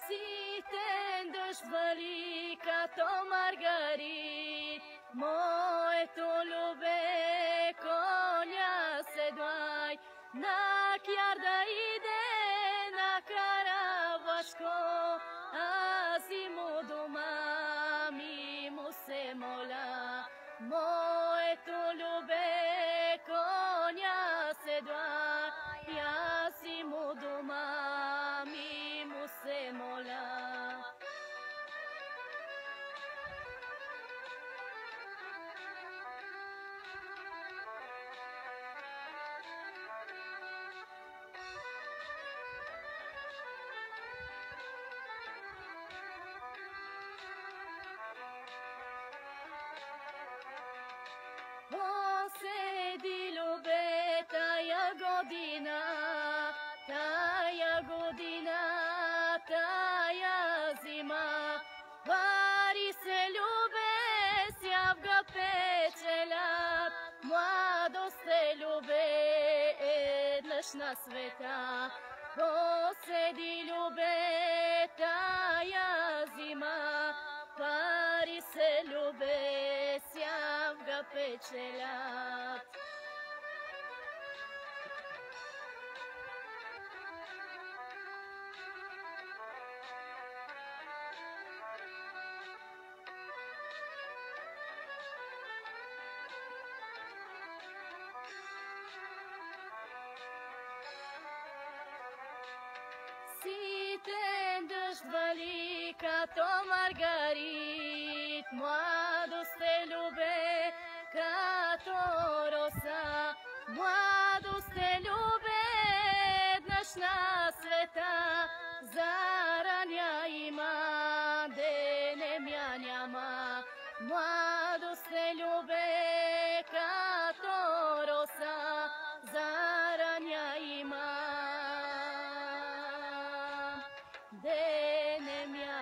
Ситен дъжд вали като маргарит, моето любе коня седлай, на кяр да иде на Каравашко, аз и му дома ми му се моля. Моето любе коня седлай, аз и му дома ми му се моля. Поседи любе тая година, тая зима. Пари се любе, сявга печелят, младост се любе, еднъж на света. Поседи любе тая зима, пари се любе, сявга печелят. Ситен дъжд вали като маргарит, младост се любе като роса. Младост се любе еднъж на света, зараня има, денем я няма. Младост се любе като роса, зараня има, денем я